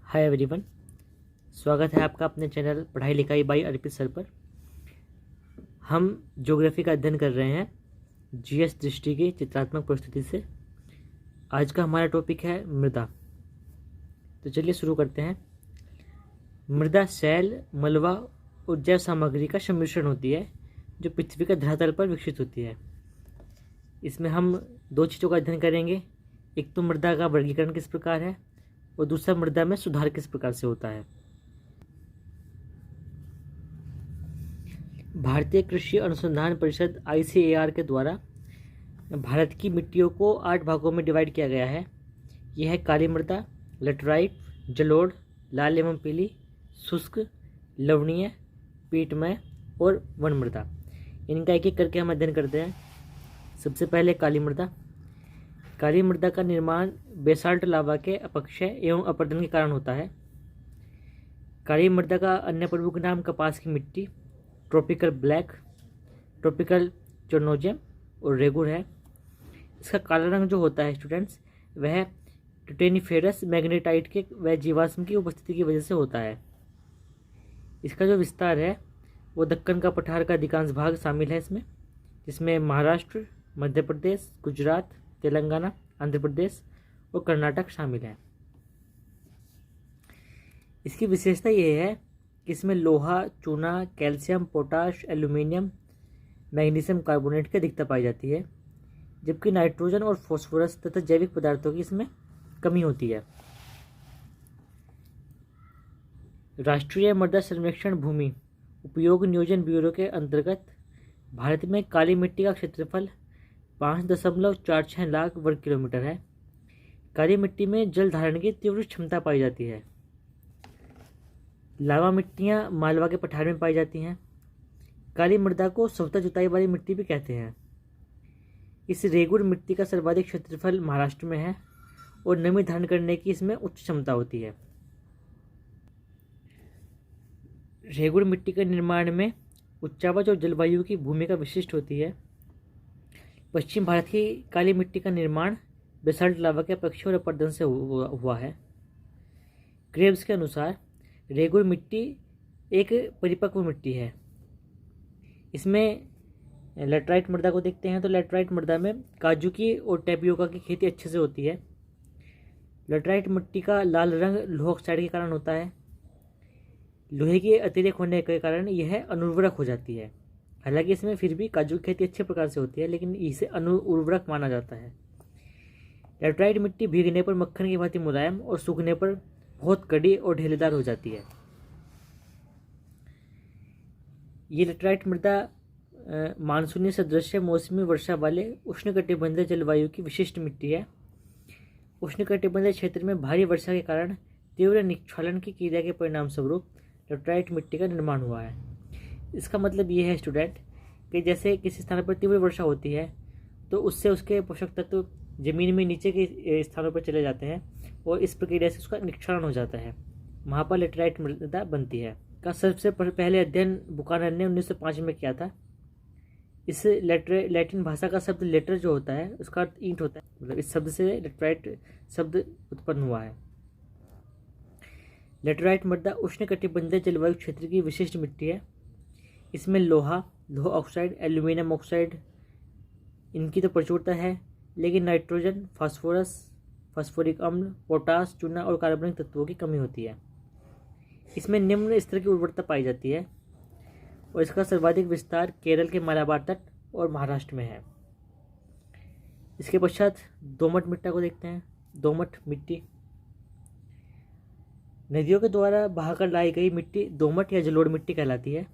Hi everyone, स्वागत है आपका अपने चैनल पढ़ाई लिखाई बाई अर्पित सर पर। हम ज्योग्राफी का अध्ययन कर रहे हैं जीएस दृष्टि की चित्रात्मक प्रस्तुति से। आज का हमारा टॉपिक है मृदा। तो चलिए शुरू करते हैं। मृदा शैल, मलबा और जैव सामग्री का सम्मिश्रण होती है जो पृथ्वी के धरातल पर विकसित होती है। इसमें हम दो चीज़ों का अध्ययन करेंगे। एक तो मृदा का वर्गीकरण किस प्रकार है और दूसरा मृदा में सुधार किस प्रकार से होता है। भारतीय कृषि अनुसंधान परिषद ICAR के द्वारा भारत की मिट्टियों को 8 भागों में डिवाइड किया गया है। यह है काली मृदा, लेटराइट, जलोढ़, लाल एवं पीली, शुष्क, लवणीय, पीटमय और वन मृदा। इनका एक एक करके हम अध्ययन करते हैं। सबसे पहले काली मृदा। काली मृदा का निर्माण बेसाल्ट लावा के अपक्षय एवं अपरदन के कारण होता है। काली मृदा का अन्य प्रमुख नाम कपास की मिट्टी, ट्रॉपिकल ब्लैक, ट्रॉपिकल चोरनोजियम और रेगुर है। इसका काला रंग जो होता है स्टूडेंट्स, वह टिटेनिफेरस मैग्नेटाइट के व जीवाश्म की उपस्थिति की वजह से होता है। इसका जो विस्तार है वो दक्कन का पठार का अधिकांश भाग शामिल है इसमें, जिसमें महाराष्ट्र, मध्य प्रदेश, गुजरात, तेलंगाना, आंध्र प्रदेश और कर्नाटक शामिल है। इसकी विशेषता यह है कि इसमें लोहा, चूना, calcium, potash, aluminium, magnesium carbonate की अधिकता पाई जाती है, जबकि नाइट्रोजन और फास्फोरस तथा जैविक पदार्थों की इसमें कमी होती है। राष्ट्रीय मृदा सर्वेक्षण भूमि उपयोग नियोजन ब्यूरो के अंतर्गत भारत में काली मिट्टी का क्षेत्रफल 5.46 लाख वर्ग किलोमीटर है। काली मिट्टी में जल धारण की तीव्र क्षमता पाई जाती है। लावा मिट्टियाँ मालवा के पठार में पाई जाती हैं। काली मृदा को स्वतः जुताई वाली मिट्टी भी कहते हैं। इस रेगुर मिट्टी का सर्वाधिक क्षेत्रफल महाराष्ट्र में है और नमी धारण करने की इसमें उच्च क्षमता होती है। रेगुर मिट्टी के निर्माण में उच्चावच और जलवायु की भूमिका विशिष्ट होती है। पश्चिम भारत की काली मिट्टी का निर्माण बेसाल्ट लावा के अपक्षय और अपरदन से हुआ है। क्रेब्स के अनुसार रेगुर मिट्टी एक परिपक्व मिट्टी है। इसमें लेटराइट मृदा को देखते हैं तो लेटराइट मृदा में काजू की और टेपियोका की खेती अच्छे से होती है। लेटराइट मिट्टी का लाल रंग लोह ऑक्साइड के कारण होता है। लोहे के अतिरिक्त होने के कारण यह अनुर्वरक हो जाती है। हालांकि इसमें फिर भी काजू की खेती अच्छे प्रकार से होती है, लेकिन इसे अनुर्वरक माना जाता है। लेटराइट मिट्टी भीगने पर मक्खन की भांति मुलायम और सूखने पर बहुत कड़ी और ढेलेदार हो जाती है। ये लेटराइट मृदा मानसूनी सदृश्य मौसमी वर्षा वाले उष्णकटिबंधीय जलवायु की विशिष्ट मिट्टी है। उष्णकटिबंधीय क्षेत्र में भारी वर्षा के कारण तीव्र निक्षालन की क्रिया के परिणाम स्वरूप लेटराइट मिट्टी का निर्माण हुआ है। इसका मतलब ये है स्टूडेंट कि जैसे किसी स्थान पर तीव्र वर्षा होती है तो उससे उसके पोषक तत्व जमीन में नीचे के स्थानों पर चले जाते हैं और इस प्रक्रिया से उसका निक्षालन हो जाता है। वहाँ पर लेटराइट मृदा बनती है। का सबसे पहले अध्ययन बुकानन ने 1905 में किया था। इस लैटिन भाषा का शब्द लेटर जो होता है उसका अर्थ ईंट होता है, मतलब इस शब्द से लेटराइट शब्द उत्पन्न हुआ है। लेटराइट मृदा उष्णकटिबंधीय जलवायु क्षेत्र की विशिष्ट मिट्टी है। इसमें लोह ऑक्साइड, एल्यूमिनियम ऑक्साइड इनकी तो प्रचुरता है, लेकिन नाइट्रोजन, फास्फोरस, फास्फोरिक अम्ल, पोटास, चूना और कार्बनिक तत्वों की कमी होती है। इसमें निम्न स्तर की उर्वरता पाई जाती है और इसका सर्वाधिक विस्तार केरल के मालाबार तट और महाराष्ट्र में है। इसके पश्चात दोमट मिट्टी को देखते हैं। दोमट मिट्टी नदियों के द्वारा बहाकर लाई गई मिट्टी दोमट या जलोढ़ मिट्टी कहलाती है।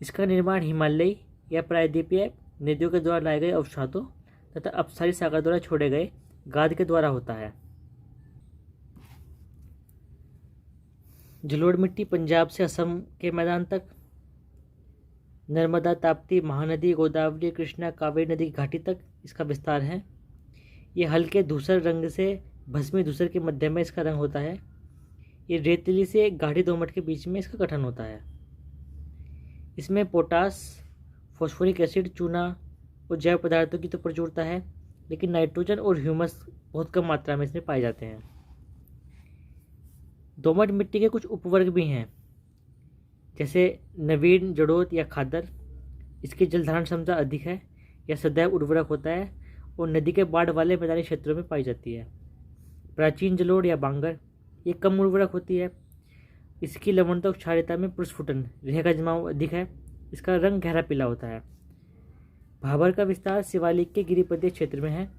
इसका निर्माण हिमालयी या प्रायद्वीपीय नदियों के द्वारा लाए गए अवसादों तथा अपसारी सागर द्वारा छोड़े गए गाद के द्वारा होता है। जलोढ़ मिट्टी पंजाब से असम के मैदान तक, नर्मदा, ताप्ती, महानदी, गोदावरी, कृष्णा, कावेरी नदी की घाटी तक इसका विस्तार है। ये हल्के धूसर रंग से भस्मी धूसर के मध्य में इसका रंग होता है। ये रेतीली से गाढ़ी दोमट के बीच में इसका गठन होता है। इसमें पोटास, फॉस्फोरिक एसिड, चूना और जैव पदार्थों की तो प्रचुरता है, लेकिन नाइट्रोजन और ह्यूमस बहुत कम मात्रा में इसमें पाए जाते हैं। दोमट मिट्टी के कुछ उपवर्ग भी हैं, जैसे नवीन, जड़ोत या खादर। इसकी जल धारण क्षमता अधिक है, यह सदैव उर्वरक होता है और नदी के बाढ़ वाले मैदानी क्षेत्रों में पाई जाती है। प्राचीन जलोढ़ या बांगर, ये कम उर्वरक होती है। इसकी लवणता और क्षारीयता में प्रस्फुटन, रेह का जमाव अधिक है। इसका रंग गहरा पीला होता है। भाबर का विस्तार शिवालिक के गिरिपदीय क्षेत्र में है।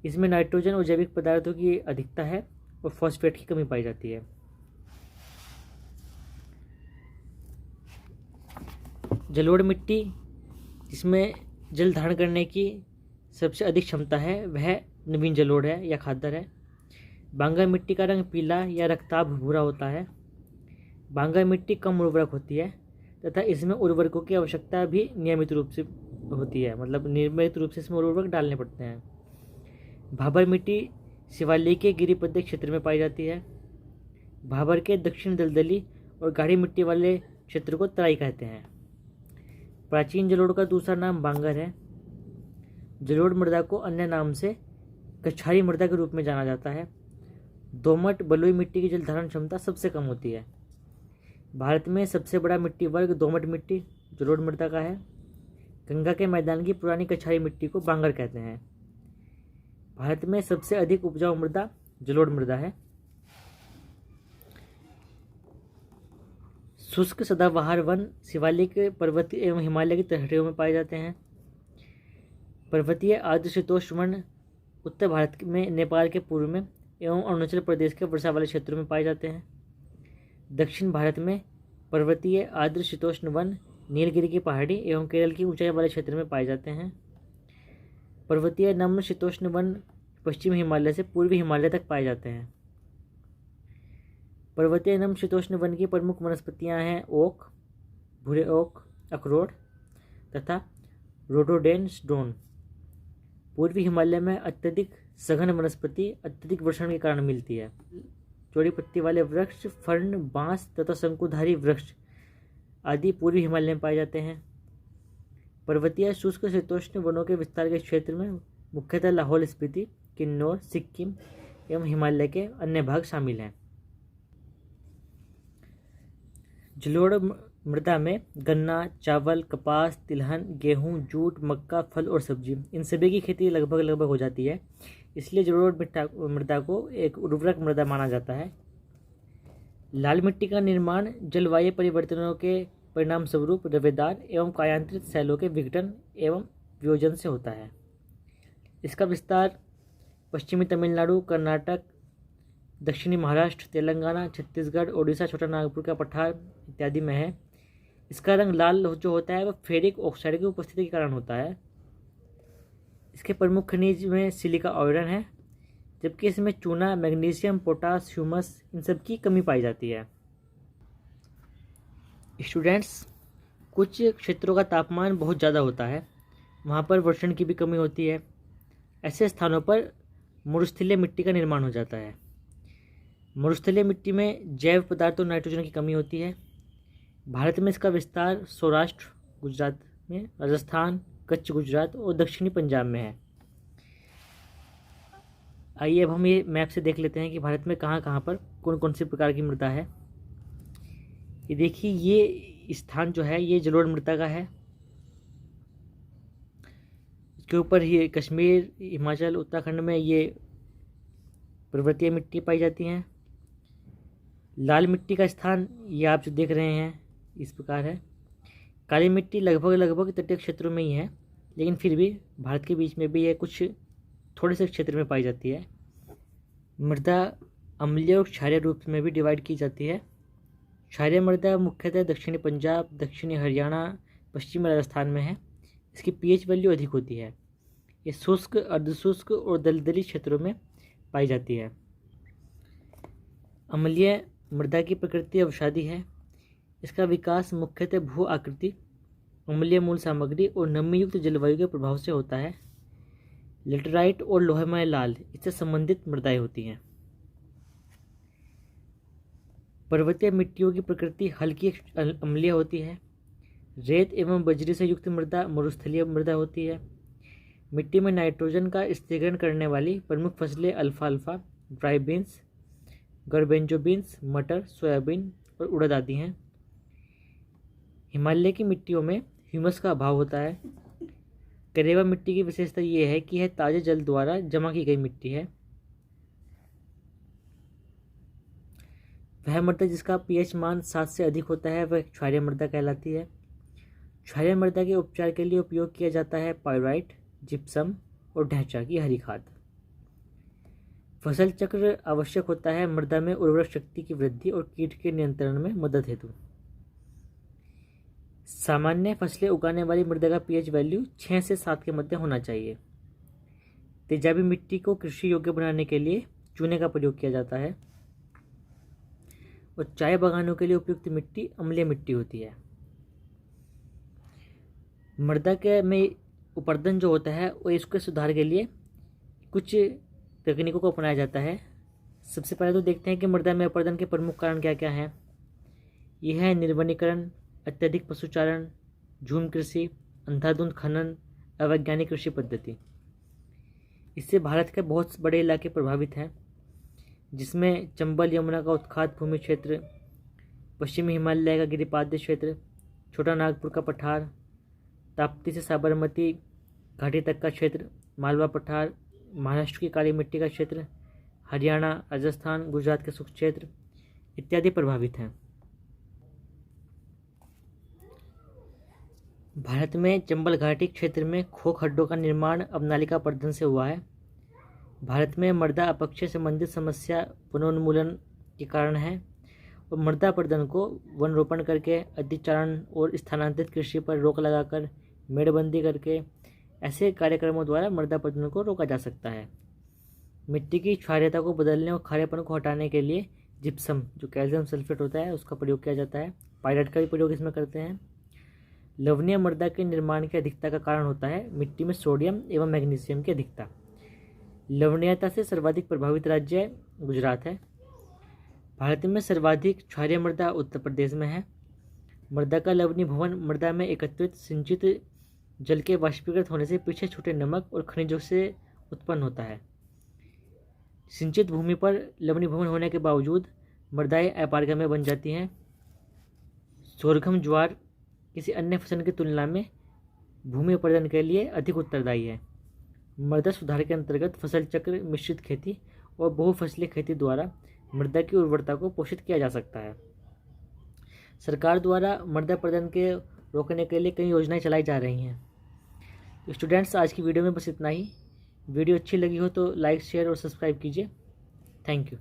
इसमें नाइट्रोजन और जैविक पदार्थों की अधिकता है और फॉस्फेट की कमी पाई जाती है। जलोढ़ मिट्टी, जिसमें जल धारण करने की सबसे अधिक क्षमता है, वह नवीन जलोढ़ है या खादर है। बांगर मिट्टी का रंग पीला या रक्ताभ भूरा होता है। बांगर मिट्टी कम उर्वरक होती है तथा इसमें उर्वरकों की आवश्यकता भी नियमित रूप से होती है, मतलब नियमित रूप से इसमें उर्वरक डालने पड़ते हैं। भाबर मिट्टी शिवालिक के गिरिपदीय क्षेत्र में पाई जाती है। भाबर के दक्षिण दलदली और गाढ़ी मिट्टी वाले क्षेत्र को तराई कहते हैं। प्राचीन जलोढ़ का दूसरा नाम बांगर है। जलोढ़ मृदा को अन्य नाम से कछारी मृदा के रूप में जाना जाता है। दोमट बलुई मिट्टी की जल धारण क्षमता सबसे कम होती है। भारत में सबसे बड़ा मिट्टी वर्ग दोमट मिट्टी जलोढ़ मृदा का है। गंगा के मैदान की पुरानी कछारी मिट्टी को बांगर कहते हैं। भारत में सबसे अधिक उपजाऊ मृदा जलोढ़ मृदा है। शुष्क सदाबहार वन शिवालिक, पर्वतीय एवं हिमालय की तलहटियों में पाए जाते हैं। पर्वतीय आर्द्रशीतोष्ण वन उत्तर भारत में नेपाल के पूर्व में एवं अरुणाचल प्रदेश के वर्षा वाले क्षेत्रों में पाए जाते हैं। दक्षिण भारत में पर्वतीय आर्द्रशीतोष्ण वन नीलगिरी की पहाड़ी एवं केरल की ऊंचाई वाले क्षेत्र में पाए जाते हैं। पर्वतीय नम्र शीतोष्ण वन पश्चिमी हिमालय से पूर्वी हिमालय तक पाए जाते हैं। पर्वतीय नम्र शीतोष्ण वन की प्रमुख वनस्पतियां हैं ओक, भूरे ओक, अखरोट तथा रोडोडेंड्रॉन। पूर्वी हिमालय में अत्यधिक सघन वनस्पति अत्यधिक वर्षण के कारण मिलती है। चौड़ी पत्ती वाले वृक्ष, फर्न, बांस तथा शंकुधारी वृक्ष आदि पूर्वी हिमालय में पाए जाते हैं। पर्वतीय शुष्क शीतोष्ण वनों के विस्तार के क्षेत्र में मुख्यतः लाहौल स्पीति, किन्नौर, सिक्किम एवं हिमालय के अन्य भाग शामिल हैं। जलोढ़ मृदा में गन्ना, चावल, कपास, तिलहन, गेहूं, जूट, मक्का, फल और सब्जी, इन सभी की खेती लगभग हो जाती है। इसलिए जलोढ़ मृदा को एक उर्वरक मृदा माना जाता है। लाल मिट्टी का निर्माण जलवायु परिवर्तनों के परिणाम स्वरूप रवेदार एवं कायांतरित शैलों के विघटन एवं वियोजन से होता है। इसका विस्तार पश्चिमी तमिलनाडु, कर्नाटक, दक्षिणी महाराष्ट्र, तेलंगाना, छत्तीसगढ़, ओडिशा, छोटा नागपुर का पठार इत्यादि में है। इसका रंग लाल जो होता है वह फेरिक ऑक्साइड की उपस्थिति के कारण होता है। इसके प्रमुख खनिज में सिलिका आयरन है, जबकि इसमें चूना, मैग्नीशियम, पोटास, ह्यूमस इन सब की कमी पाई जाती है। स्टूडेंट्स, कुछ क्षेत्रों का तापमान बहुत ज़्यादा होता है, वहाँ पर वर्षण की भी कमी होती है। ऐसे स्थानों पर मरुस्थलीय मिट्टी का निर्माण हो जाता है। मरुस्थलीय मिट्टी में जैव पदार्थों नाइट्रोजन की कमी होती है। भारत में इसका विस्तार सौराष्ट्र गुजरात में, राजस्थान, कच्छ गुजरात और दक्षिणी पंजाब में है। आइए अब हम ये मैप से देख लेते हैं कि भारत में कहाँ कहाँ पर कौन कौन सी प्रकार की मृदा है। ये देखिए, ये स्थान जो है ये जलोढ़ मृदा का है। इसके ऊपर ही कश्मीर, हिमाचल, उत्तराखंड में ये पर्वतीय मिट्टी पाई जाती हैं। लाल मिट्टी का स्थान ये आप जो देख रहे हैं इस प्रकार है। काली मिट्टी लगभग तटीय क्षेत्रों में ही है, लेकिन फिर भी भारत के बीच में भी ये कुछ थोड़े से क्षेत्र में पाई जाती है। मृदा अम्लीय और क्षारीय रूप में भी डिवाइड की जाती है। क्षारीय मृदा मुख्यतः दक्षिणी पंजाब, दक्षिणी हरियाणा, पश्चिमी राजस्थान में है। इसकी पीएच वैल्यू अधिक होती है। ये शुष्क, अर्धशुष्क और दलदली क्षेत्रों में पाई जाती है। अम्लीय मृदा की प्रकृति अवसादी है। इसका विकास मुख्यतः भू आकृति, अम्लीय मूल सामग्री और नमी युक्त जलवायु के प्रभाव से होता है। लेटराइट और लोहमय लाल इससे संबंधित मृदाएं होती हैं। पर्वतीय मिट्टियों की प्रकृति हल्की अम्लीय होती है। रेत एवं बजरी से युक्त मृदा मरुस्थलीय मृदा होती है। मिट्टी में नाइट्रोजन का स्थिरीकरण करने वाली प्रमुख फसलें अल्फाल्फा, ड्राई बीन्स, गर्बेंजो बीन्स, मटर, सोयाबीन और उड़द आदि हैं। हिमालय की मिट्टियों में ह्यूमस का अभाव होता है। करेवा मिट्टी की विशेषता ये है कि यह ताजे जल द्वारा जमा की गई मिट्टी है। वह मृदा जिसका पीएच मान 7 से अधिक होता है वह क्षारीय मृदा कहलाती है। क्षारीय मृदा के उपचार के लिए उपयोग किया जाता है पाइराइट, जिप्सम और ढैंचा की हरी खाद। फसल चक्र आवश्यक होता है मृदा में उर्वरक शक्ति की वृद्धि और कीट के नियंत्रण में मदद हेतु। सामान्य फसलें उगाने वाली मृदा का पीएच वैल्यू 6 से 7 के मध्य होना चाहिए। तेजाबी मिट्टी को कृषि योग्य बनाने के लिए चूने का प्रयोग किया जाता है और चाय बागानों के लिए उपयुक्त मिट्टी अम्लीय मिट्टी होती है। मृदा के में उपर्दन जो होता है वो इसके सुधार के लिए कुछ तकनीकों को अपनाया जाता है। सबसे पहले तो देखते हैं कि मृदा में अपर्दन के प्रमुख कारण क्या क्या हैं। यह है निर्वनीकरण, अत्यधिक पशुचारण, झूम कृषि, अंधाधुंध खनन, अवैज्ञानिक कृषि पद्धति। इससे भारत के बहुत बड़े इलाके प्रभावित हैं, जिसमें चंबल यमुना का उत्खात भूमि क्षेत्र, पश्चिमी हिमालय का गिरिपाद्य क्षेत्र, छोटा नागपुर का पठार, ताप्ती से साबरमती घाटी तक का क्षेत्र, मालवा पठार, महाराष्ट्र की काली मिट्टी का क्षेत्र, हरियाणा, राजस्थान, गुजरात के शुष्क क्षेत्र इत्यादि प्रभावित हैं। भारत में चंबल घाटी क्षेत्र में खोख खड्डों का निर्माण अब नालिका अपर्दन से हुआ है। भारत में मृदा अपक्षय संबंधित समस्या वनोन्मूलन के कारण है और मृदा अपर्दन को वन रोपण करके, अतिचारण और स्थानांतरित कृषि पर रोक लगाकर, मेड़बंदी करके ऐसे कार्यक्रमों द्वारा मृदा अपर्दन को रोका जा सकता है। मिट्टी की क्षारीयता को बदलने और खारेपन को हटाने के लिए जिप्सम, जो कैल्शियम सल्फेट होता है, उसका प्रयोग किया जाता है। पायरेट का भी प्रयोग इसमें करते हैं। लवणीय मृदा के निर्माण की अधिकता का कारण होता है मिट्टी में सोडियम एवं मैग्नीशियम की अधिकता। लवणीयता से सर्वाधिक प्रभावित राज्य गुजरात है। भारत में सर्वाधिक क्षारीय मृदा उत्तर प्रदेश में है। मृदा का लवणीभवन मृदा में एकत्रित सिंचित जल के वाष्पीकृत होने से पीछे छूटे नमक और खनिजों से उत्पन्न होता है। सिंचित भूमि पर लवणीभवन होने के बावजूद मृदाएं अपारगम्य बन जाती हैं। सोरगम ज्वार किसी अन्य फसल की तुलना में भूमि अपर्दन के लिए अधिक उत्तरदायी है। मृदा सुधार के अंतर्गत फसल चक्र, मिश्रित खेती और बहुफसलीय खेती द्वारा मृदा की उर्वरता को पोषित किया जा सकता है। सरकार द्वारा मृदा अपर्दन के रोकने के लिए कई योजनाएं चलाई जा रही हैं। तो स्टूडेंट्स, आज की वीडियो में बस इतना ही। वीडियो अच्छी लगी हो तो लाइक, शेयर और सब्सक्राइब कीजिए। Thank you.